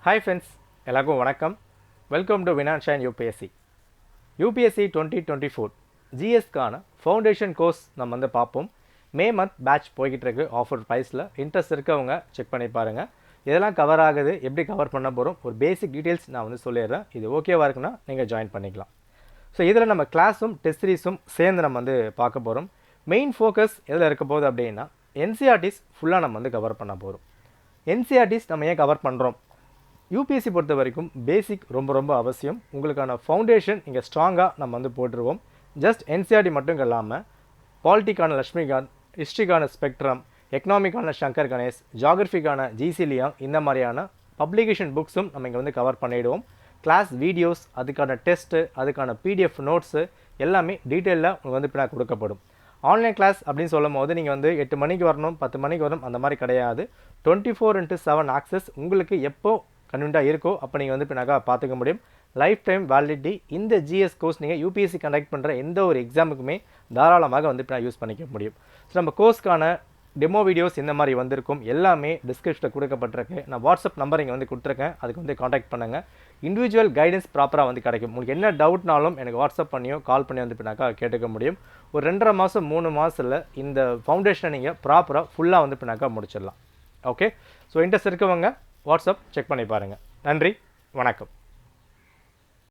Hi friends, எல்லாருக்கும் வணக்கம். Welcome to வினான்ஷன் யூபிஎஸ்சி. யூபிஎஸ்சி 2024 ஜிஎஸ்க்கான ஃபவுண்டேஷன் கோர்ஸ் நம்ம வந்து பார்ப்போம். மே மந்த் பேட்ச் போய்கிட்டு இருக்கு ஆஃபர் ப்ரைஸில். இன்ட்ரெஸ்ட் இருக்கவங்க செக் பண்ணி பாருங்கள். இதெல்லாம் கவர் ஆகுது, எப்படி கவர் பண்ண போகிறோம், ஒரு பேசிக் டீட்டெயில்ஸ் நான் வந்து சொல்லிடுறேன். இது ஓகேவா இருக்குன்னா நீங்கள் ஜாயின் பண்ணிக்கலாம். ஸோ இதில் நம்ம கிளாஸும் டெஸ்ட் சீரிஸும் சேர்ந்து நம்ம வந்து பார்க்க போகிறோம். மெயின் ஃபோக்கஸ் எதில் இருக்க போகுது அப்படின்னா என்சிஆர்டிஸ் ஃபுல்லாக நம்ம வந்து கவர் பண்ண போகிறோம். என்சிஆர்டிஸ் நம்ம ஏன் கவர் பண்ணுறோம்? யூபிஎஸ்சி பொறுத்த வரைக்கும் பேசிக் ரொம்ப அவசியம். உங்களுக்கான ஃபவுண்டேஷன் இங்கே ஸ்ட்ராங்காக நம்ம வந்து போட்டுருவோம். ஜஸ்ட் என்சிஆர்டி மட்டும் இல்லாமல் பாலிட்டிக்கான லக்ஷ்மிகாந்த், ஹிஸ்ட்ரிக்கான ஸ்பெக்ட்ரம், எக்கனாமிக்கான சங்கர் கணேஷ், ஜியாகிரஃபிக்கான ஜிசிலியாங், இந்த மாதிரியான பப்ளிகேஷன் புக்ஸும் நம்ம இங்கே வந்து கவர் பண்ணிவிடுவோம். கிளாஸ் வீடியோஸ், அதுக்கான டெஸ்ட்டு, அதுக்கான பிடிஎஃப் நோட்ஸு எல்லாமே டீட்டெயிலாக உங்களுக்கு வந்து இப்போ கொடுக்கப்படும். ஆன்லைன் கிளாஸ் அப்படின்னு சொல்லும் போது நீங்கள் வந்து 8 மணிக்கு வரணும், 10 மணிக்கு வரணும், அந்த மாதிரி கிடையாது. 24/7 ஆக்சஸ் உங்களுக்கு எப்போ கன்வீனியாக இருக்கோ அப்போ நீங்கள் வந்து இப்போ பார்த்துக்க முடியும். Life time validity. இந்த ஜிஎஸ் கோர்ஸ் நீங்கள் யூபிஎஸ்சி கண்டக்ட் பண்ணுற எந்த ஒரு எக்ஸாமுக்குமே தாராளமாக வந்து இப்போ யூஸ் பண்ணிக்க முடியும். ஸோ நம்ம கோர்ஸ்க்கான டெமோ வீடியோஸ் இந்த மாதிரி வந்திருக்கும், எல்லாமே டிஸ்கிரிப்ஷனில் கொடுக்கப்பட்டிருக்கு. நான் வாட்ஸ்அப் நம்பர் இங்கே வந்து கொடுத்துருக்கேன், அதுக்கு வந்து காண்டாக்ட் பண்ணுங்கள். இண்டிவிஜுவல் கைடன்ஸ் ப்ராப்பராக வந்து கிடைக்கும். உங்களுக்கு என்ன டவுட்னாலும் எனக்கு வாட்ஸ்அப் பண்ணியோ கால் பண்ணி வந்து இப்போ கேட்டுக்க முடியும். ஒரு 2.5 மாதம் 3 மாதத்தில் இந்த ஃபவுண்டேஷனை நீங்கள் ப்ராப்பராக ஃபுல்லாக வந்து இப்போ முடிச்சிடலாம். ஓகே, ஸோ இன்ட்ரெஸ்ட் இருக்கவங்க வாட்ஸ்அப் செக் பண்ணி பாருங்கள். நன்றி, வணக்கம்.